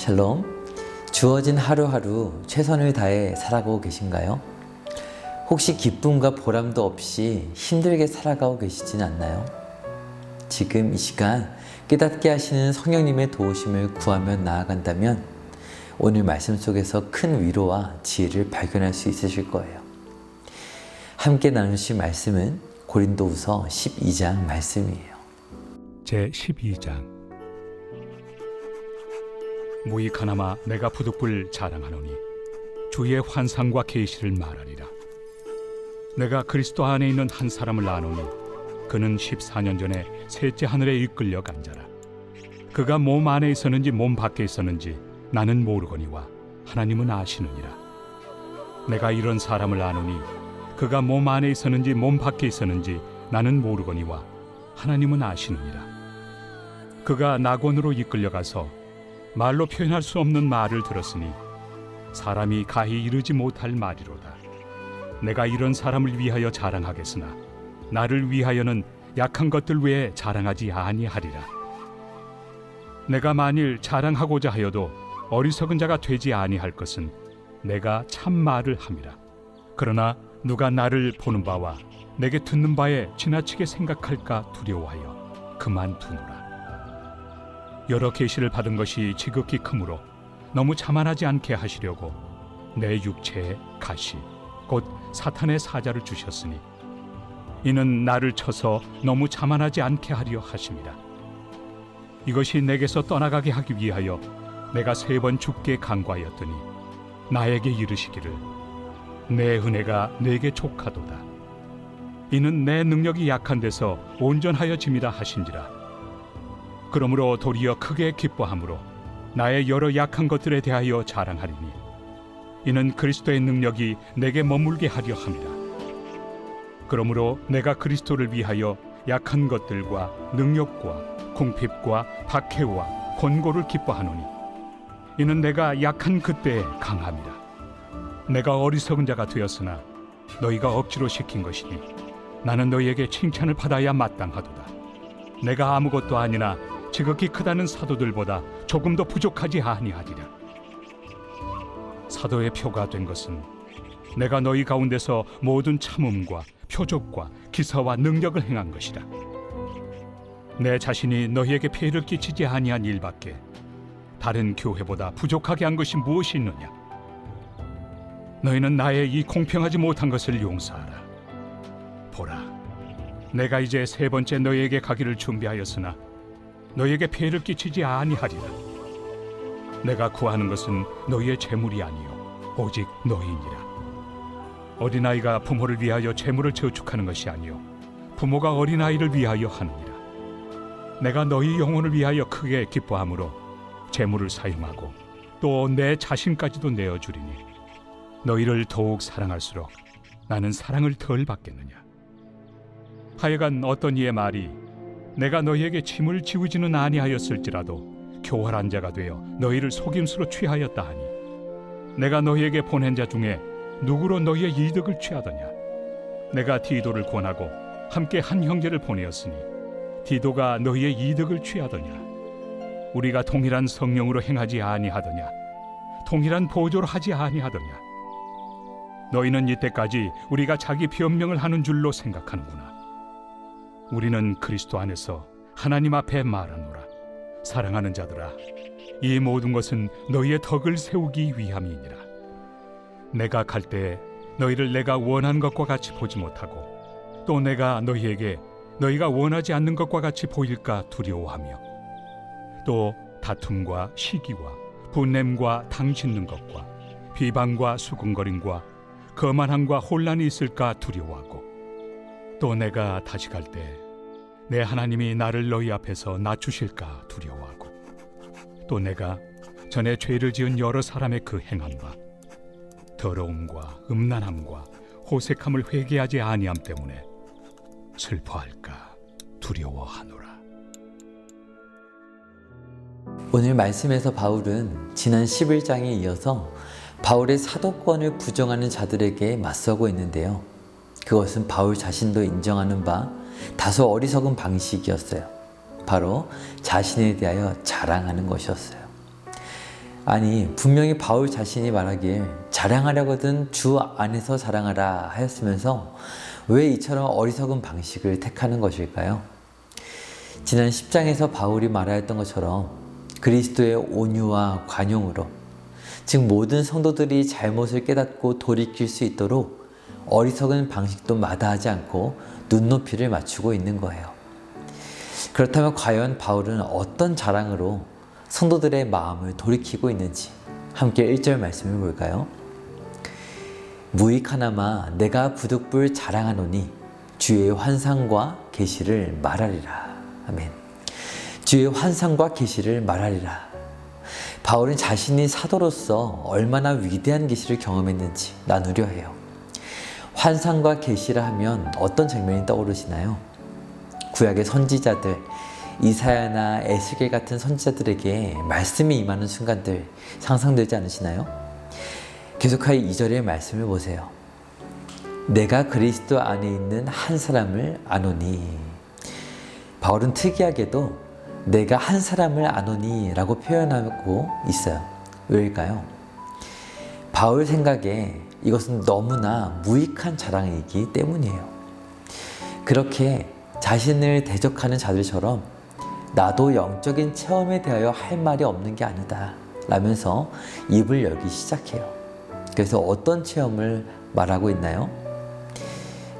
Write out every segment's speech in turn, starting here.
샬롬. 주어진 하루하루 최선을 다해 살아가고 계신가요? 혹시 기쁨과 보람도 없이 힘들게 살아가고 계시진 않나요? 지금 이 시간 깨닫게 하시는 성령님의 도우심을 구하며 나아간다면 오늘 말씀 속에서 큰 위로와 지혜를 발견할 수 있으실 거예요. 함께 나누실 말씀은 고린도후서 12장 말씀이에요. 제12장. 무익하나마 내가 부득불 자랑하노니 주의 환상과 계시를 말하리라. 내가 그리스도 안에 있는 한 사람을 아노니 그는 14년 전에 셋째 하늘에 이끌려 간 자라. 그가 몸 안에 있었는지 몸 밖에 있었는지 나는 모르거니와 하나님은 아시느니라. 내가 이런 사람을 아노니 그가 몸 안에 있었는지 몸 밖에 있었는지 나는 모르거니와 하나님은 아시느니라. 그가 낙원으로 이끌려가서 말로 표현할 수 없는 말을 들었으니 사람이 가히 이르지 못할 말이로다. 내가 이런 사람을 위하여 자랑하겠으나 나를 위하여는 약한 것들 외에 자랑하지 아니하리라. 내가 만일 자랑하고자 하여도 어리석은 자가 되지 아니할 것은 내가 참 말을 함이라. 그러나 누가 나를 보는 바와 내게 듣는 바에 지나치게 생각할까 두려워하여 그만두노라. 여러 계시를 받은 것이 지극히 크므로 너무 자만하지 않게 하시려고 내 육체에 가시 곧 사탄의 사자를 주셨으니 이는 나를 쳐서 너무 자만하지 않게 하려 하심이라. 이것이 내게서 떠나가게 하기 위하여 내가 3번 주께 간구하였더니 나에게 이르시기를 내 은혜가 내게 족하도다. 이는 내 능력이 약한 데서 온전하여 짐이라 하신지라. 그러므로 도리어 크게 기뻐함으로 나의 여러 약한 것들에 대하여 자랑하리니 이는 그리스도의 능력이 내게 머물게 하려 함이라. 그러므로 내가 그리스도를 위하여 약한 것들과 능력과 궁핍과 박해와 권고를 기뻐하노니 이는 내가 약한 그때에 강함이라. 내가 어리석은 자가 되었으나 너희가 억지로 시킨 것이니 나는 너희에게 칭찬을 받아야 마땅하도다. 내가 아무것도 아니나 지극히 크다는 사도들보다 조금도 부족하지 아니하리라. 사도의 표가 된 것은 내가 너희 가운데서 모든 참음과 표적과 기사와 능력을 행한 것이라. 내 자신이 너희에게 폐해를 끼치지 아니한 일밖에 다른 교회보다 부족하게 한 것이 무엇이 있느냐. 너희는 나의 이 공평하지 못한 것을 용서하라. 보라, 내가 이제 3번째 너희에게 가기를 준비하였으나 너희에게 폐해를 끼치지 아니하리라. 내가 구하는 것은 너희의 재물이 아니요 오직 너희니라. 어린아이가 부모를 위하여 재물을 저축하는 것이 아니요 부모가 어린아이를 위하여 하느니라. 내가 너희 영혼을 위하여 크게 기뻐함으로 재물을 사용하고 또 내 자신까지도 내어주리니 너희를 더욱 사랑할수록 나는 사랑을 덜 받겠느냐. 하여간 어떤 이의 말이 내가 너희에게 짐을 지우지는 아니하였을지라도 교활한 자가 되어 너희를 속임수로 취하였다 하니 내가 너희에게 보낸 자 중에 누구로 너희의 이득을 취하더냐. 내가 디도를 권하고 함께 한 형제를 보내었으니 디도가 너희의 이득을 취하더냐. 우리가 동일한 성령으로 행하지 아니하더냐. 동일한 보조로 하지 아니하더냐. 너희는 이때까지 우리가 자기 변명을 하는 줄로 생각하는구나. 우리는 그리스도 안에서 하나님 앞에 말하노라. 사랑하는 자들아, 이 모든 것은 너희의 덕을 세우기 위함이니라. 내가 갈 때에 너희를 내가 원하는 것과 같이 보지 못하고 또 내가 너희에게 너희가 원하지 않는 것과 같이 보일까 두려워하며 또 다툼과 시기와 분냄과 당짓는 것과 비방과 수군거림과 거만함과 혼란이 있을까 두려워하고 또 내가 다시 갈 때 내 하나님이 나를 너희 앞에서 낮추실까 두려워하고 또 내가 전에 죄를 지은 여러 사람의 그 행함과 더러움과 음란함과 호색함을 회개하지 아니함 때문에 슬퍼할까 두려워하노라. 오늘 말씀에서 바울은 지난 11장에 이어서 바울의 사도권을 부정하는 자들에게 맞서고 있는데요. 그것은 바울 자신도 인정하는 바 다소 어리석은 방식이었어요. 바로 자신에 대하여 자랑하는 것이었어요. 아니, 분명히 바울 자신이 말하길 자랑하려거든 주 안에서 자랑하라 하였으면서 왜 이처럼 어리석은 방식을 택하는 것일까요? 지난 10장에서 바울이 말하였던 것처럼 그리스도의 온유와 관용으로, 즉 모든 성도들이 잘못을 깨닫고 돌이킬 수 있도록 어리석은 방식도 마다하지 않고 눈높이를 맞추고 있는 거예요. 그렇다면 과연 바울은 어떤 자랑으로 성도들의 마음을 돌이키고 있는지 함께 1절 말씀을 볼까요? 무익하나마 내가 부득불 자랑하노니 주의 환상과 계시를 말하리라. 아멘. 주의 환상과 계시를 말하리라. 바울은 자신이 사도로서 얼마나 위대한 계시를 경험했는지 나누려 해요. 환상과 계시라 하면 어떤 장면이 떠오르시나요? 구약의 선지자들, 이사야나 에스겔 같은 선지자들에게 말씀이 임하는 순간들 상상되지 않으시나요? 계속하여 2절의 말씀을 보세요. 내가 그리스도 안에 있는 한 사람을 아노니. 바울은 특이하게도 내가 한 사람을 아노니 라고 표현하고 있어요. 왜일까요? 바울 생각에 이것은 너무나 무익한 자랑이기 때문이에요. 그렇게 자신을 대적하는 자들처럼 나도 영적인 체험에 대하여 할 말이 없는 게 아니다 라면서 입을 열기 시작해요. 그래서 어떤 체험을 말하고 있나요?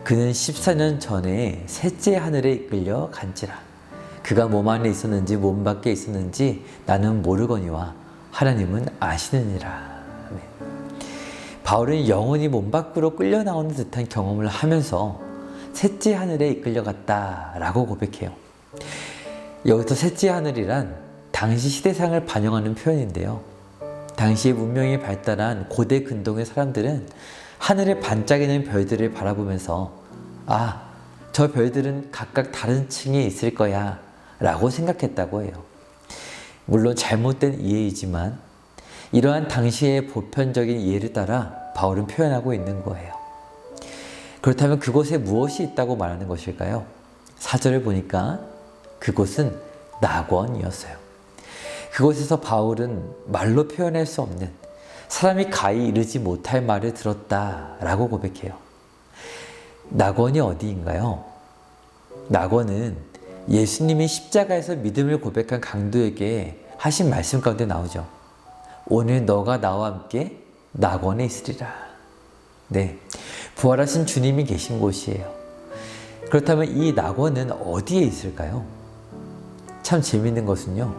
그는 14년 전에 셋째 하늘에 이끌려 간지라. 그가 몸 안에 있었는지 몸 밖에 있었는지 나는 모르거니와 하나님은 아시느니라. 바울은 영혼이 몸 밖으로 끌려 나오는 듯한 경험을 하면서 셋째 하늘에 이끌려갔다 라고 고백해요. 여기서 셋째 하늘이란 당시 시대상을 반영하는 표현인데요. 당시의 문명이 발달한 고대 근동의 사람들은 하늘에 반짝이는 별들을 바라보면서 아, 저 별들은 각각 다른 층에 있을 거야 라고 생각했다고 해요. 물론 잘못된 이해이지만 이러한 당시의 보편적인 이해를 따라 바울은 표현하고 있는 거예요. 그렇다면 그곳에 무엇이 있다고 말하는 것일까요? 4절을 보니까 그곳은 낙원이었어요. 그곳에서 바울은 말로 표현할 수 없는, 사람이 가히 이르지 못할 말을 들었다라고 고백해요. 낙원이 어디인가요? 낙원은 예수님이 십자가에서 믿음을 고백한 강도에게 하신 말씀 가운데 나오죠. 오늘 너가 나와 함께 낙원에 있으리라. 네, 부활하신 주님이 계신 곳이에요. 그렇다면 이 낙원은 어디에 있을까요? 참 재미있는 것은요,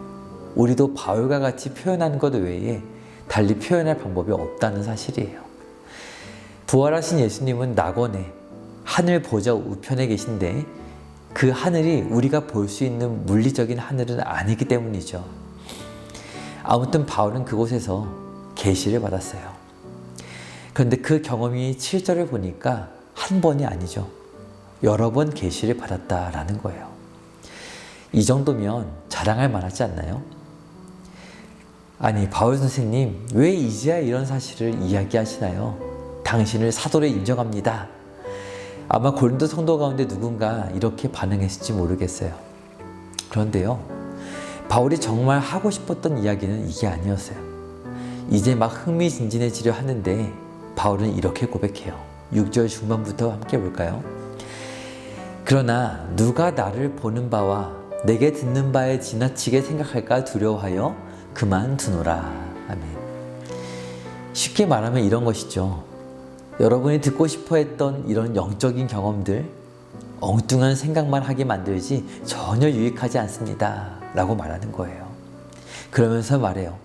우리도 바울과 같이 표현하는 것 외에 달리 표현할 방법이 없다는 사실이에요. 부활하신 예수님은 낙원에 하늘 보좌 우편에 계신데 그 하늘이 우리가 볼 수 있는 물리적인 하늘은 아니기 때문이죠. 아무튼 바울은 그곳에서 계시를 받았어요. 그런데 그 경험이 7절을 보니까 한 번이 아니죠. 여러 번 계시를 받았다라는 거예요. 이 정도면 자랑할 만하지 않나요? 아니, 바울 선생님, 왜 이제야 이런 사실을 이야기하시나요? 당신을 사도로 인정합니다. 아마 고린도 성도 가운데 누군가 이렇게 반응했을지 모르겠어요. 그런데요, 바울이 정말 하고 싶었던 이야기는 이게 아니었어요. 이제 막 흥미진진해지려 하는데 바울은 이렇게 고백해요. 6절 중반부터 함께 볼까요? 그러나 누가 나를 보는 바와 내게 듣는 바에 지나치게 생각할까 두려워하여 그만두노라. 아멘. 쉽게 말하면 이런 것이죠. 여러분이 듣고 싶어 했던 이런 영적인 경험들, 엉뚱한 생각만 하게 만들지 전혀 유익하지 않습니다 라고 말하는 거예요. 그러면서 말해요.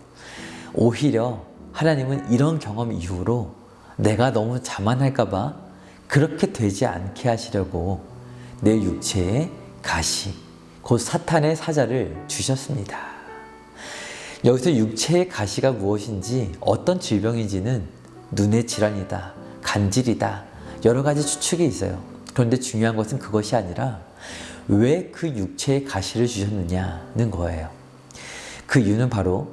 오히려 하나님은 이런 경험 이후로 내가 너무 자만할까 봐 그렇게 되지 않게 하시려고 내 육체에 가시, 곧 사탄의 사자를 주셨습니다. 여기서 육체의 가시가 무엇인지, 어떤 질병인지는 눈의 질환이다, 간질이다, 여러 가지 추측이 있어요. 그런데 중요한 것은 그것이 아니라 왜 그 육체의 가시를 주셨느냐는 거예요. 그 이유는 바로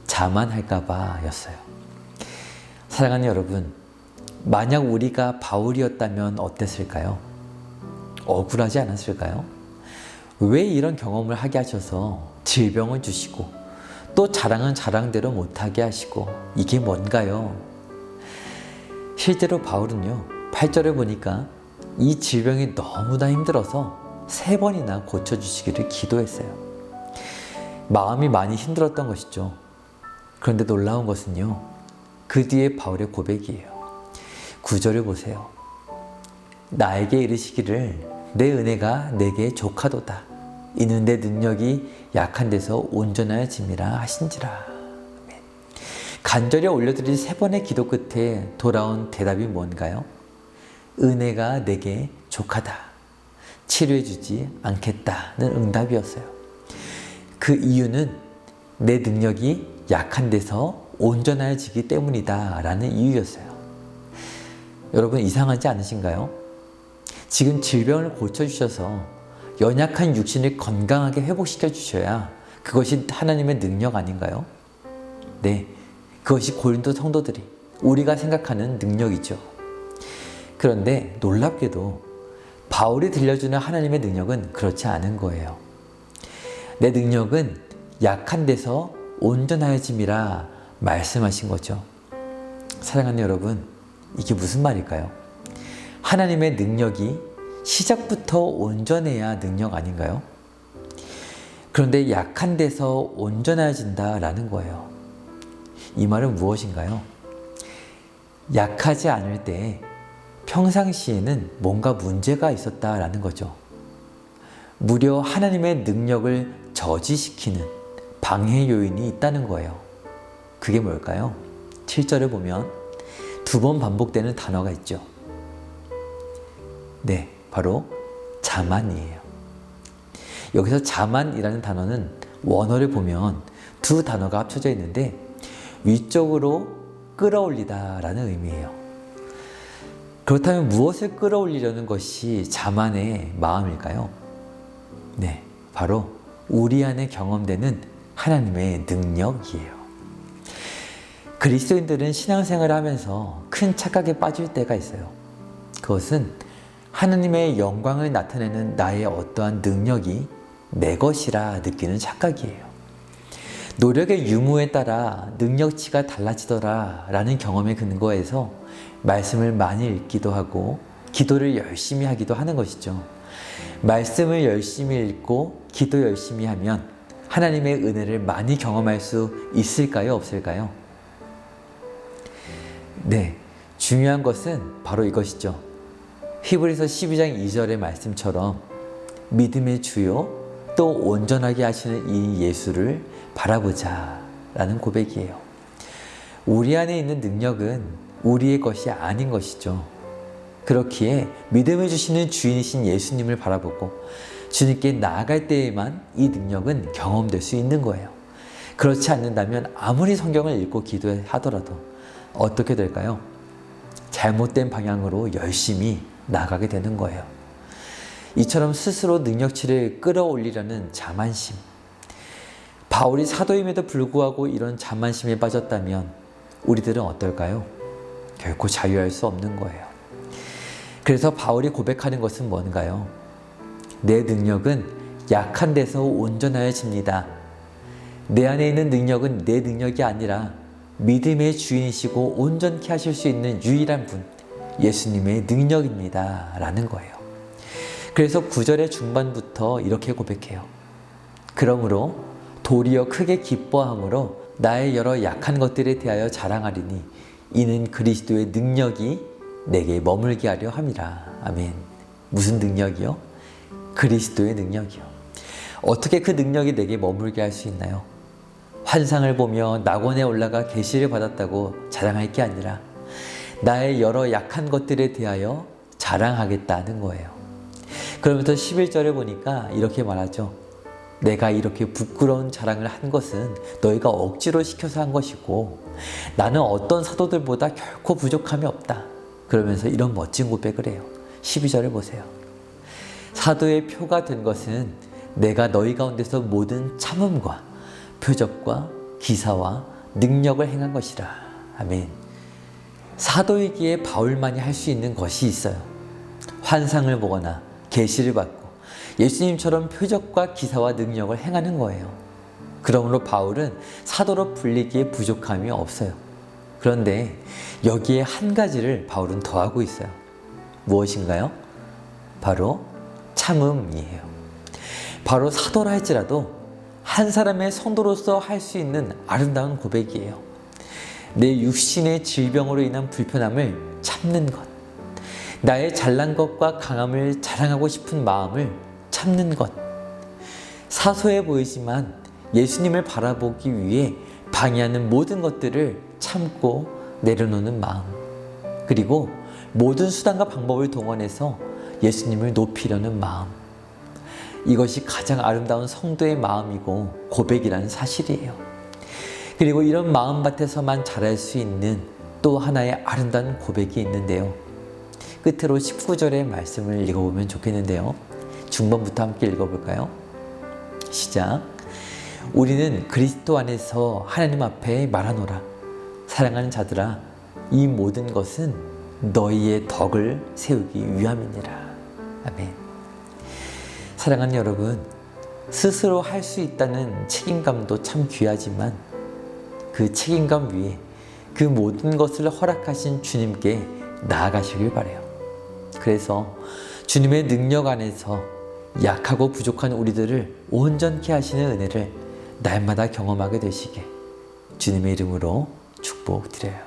자만할까 봐였어요. 사랑하는 여러분, 만약 우리가 바울이었다면 어땠을까요? 억울하지 않았을까요? 왜 이런 경험을 하게 하셔서 질병을 주시고 또 자랑은 자랑대로 못하게 하시고 이게 뭔가요? 실제로 바울은요 8절을 보니까 이 질병이 너무나 힘들어서 3번이나 고쳐주시기를 기도했어요. 마음이 많이 힘들었던 것이죠. 그런데 놀라운 것은요 그 뒤에 바울의 고백이에요. 9절을 보세요. 나에게 이르시기를 내 은혜가 내게 족하도다. 이는 내 능력이 약한 데서 온전하여짐이라 하신지라. 간절히 올려드린 3번의 기도 끝에 돌아온 대답이 뭔가요? 은혜가 내게 족하다. 치료해주지 않겠다는 응답이었어요. 그 이유는 내 능력이 약한 데서 온전해지기 때문이다 라는 이유였어요. 여러분 이상하지 않으신가요? 지금 질병을 고쳐주셔서 연약한 육신을 건강하게 회복시켜 주셔야 그것이 하나님의 능력 아닌가요? 네, 그것이 고린도 성도들이 우리가 생각하는 능력이죠. 그런데 놀랍게도 바울이 들려주는 하나님의 능력은 그렇지 않은 거예요. 내 능력은 약한 데서 온전하여짐이라 말씀하신 거죠. 사랑하는 여러분, 이게 무슨 말일까요? 하나님의 능력이 시작부터 온전해야 능력 아닌가요? 그런데 약한 데서 온전해진다라는 거예요. 이 말은 무엇인가요? 약하지 않을 때 평상시에는 뭔가 문제가 있었다라는 거죠. 무려 하나님의 능력을 저지시키는 방해 요인이 있다는 거예요. 그게 뭘까요? 7절을 보면 2번 반복되는 단어가 있죠. 네, 바로 자만이에요. 여기서 자만이라는 단어는 원어를 보면 2 단어가 합쳐져 있는데 위쪽으로 끌어올리다 라는 의미예요. 그렇다면 무엇을 끌어올리려는 것이 자만의 마음일까요? 네, 바로 우리 안에 경험되는 하나님의 능력이에요. 그리스도인들은 신앙생활을 하면서 큰 착각에 빠질 때가 있어요. 그것은 하나님의 영광을 나타내는 나의 어떠한 능력이 내 것이라 느끼는 착각이에요. 노력의 유무에 따라 능력치가 달라지더라 라는 경험에 근거해서 말씀을 많이 읽기도 하고 기도를 열심히 하기도 하는 것이죠. 말씀을 열심히 읽고 기도 열심히 하면 하나님의 은혜를 많이 경험할 수 있을까요? 없을까요? 네, 중요한 것은 바로 이것이죠. 히브리서 12장 2절의 말씀처럼 믿음의 주요 또 온전하게 하시는 이 예수를 바라보자 라는 고백이에요. 우리 안에 있는 능력은 우리의 것이 아닌 것이죠. 그렇기에 믿음을 주시는 주인이신 예수님을 바라보고 주님께 나아갈 때에만 이 능력은 경험될 수 있는 거예요. 그렇지 않는다면 아무리 성경을 읽고 기도하더라도 어떻게 될까요? 잘못된 방향으로 열심히 나가게 되는 거예요. 이처럼 스스로 능력치를 끌어올리려는 자만심. 바울이 사도임에도 불구하고 이런 자만심에 빠졌다면 우리들은 어떨까요? 결코 자유할 수 없는 거예요. 그래서 바울이 고백하는 것은 뭔가요? 내 능력은 약한 데서 온전하여집니다. 내 안에 있는 능력은 내 능력이 아니라 믿음의 주인이시고 온전케 하실 수 있는 유일한 분, 예수님의 능력입니다 라는 거예요. 그래서 9절의 중반부터 이렇게 고백해요. 그러므로 도리어 크게 기뻐함으로 나의 여러 약한 것들에 대하여 자랑하리니 이는 그리스도의 능력이 내게 머물게 하려 함이라. 아멘. 무슨 능력이요? 그리스도의 능력이요. 어떻게 그 능력이 내게 머물게 할 수 있나요? 환상을 보며 낙원에 올라가 계시를 받았다고 자랑할 게 아니라 나의 여러 약한 것들에 대하여 자랑하겠다는 거예요. 그러면서 11절에 보니까 이렇게 말하죠. 내가 이렇게 부끄러운 자랑을 한 것은 너희가 억지로 시켜서 한 것이고 나는 어떤 사도들보다 결코 부족함이 없다. 그러면서 이런 멋진 고백을 해요. 12절을 보세요. 사도의 표가 된 것은 내가 너희 가운데서 모든 참음과 표적과 기사와 능력을 행한 것이라. 아멘. 사도이기에 바울만이 할 수 있는 것이 있어요. 환상을 보거나 계시를 받고 예수님처럼 표적과 기사와 능력을 행하는 거예요. 그러므로 바울은 사도로 불리기에 부족함이 없어요. 그런데 여기에 한 가지를 바울은 더하고 있어요. 무엇인가요? 바로 참음이에요. 바로 사도라 할지라도 한 사람의 성도로서 할 수 있는 아름다운 고백이에요. 내 육신의 질병으로 인한 불편함을 참는 것, 나의 잘난 것과 강함을 자랑하고 싶은 마음을 참는 것, 사소해 보이지만 예수님을 바라보기 위해 방해하는 모든 것들을 참고 내려놓는 마음, 그리고 모든 수단과 방법을 동원해서 예수님을 높이려는 마음, 이것이 가장 아름다운 성도의 마음이고 고백이라는 사실이에요. 그리고 이런 마음밭에서만 자랄 수 있는 또 하나의 아름다운 고백이 있는데요. 끝으로 19절의 말씀을 읽어보면 좋겠는데요. 중반부터 함께 읽어볼까요? 시작. 우리는 그리스도 안에서 하나님 앞에 말하노라. 사랑하는 자들아, 이 모든 것은 너희의 덕을 세우기 위함이니라. 아멘. 사랑하는 여러분, 스스로 할 수 있다는 책임감도 참 귀하지만 그 책임감 위에 그 모든 것을 허락하신 주님께 나아가시길 바라요. 그래서 주님의 능력 안에서 약하고 부족한 우리들을 온전케 하시는 은혜를 날마다 경험하게 되시게 주님의 이름으로 축복드려요.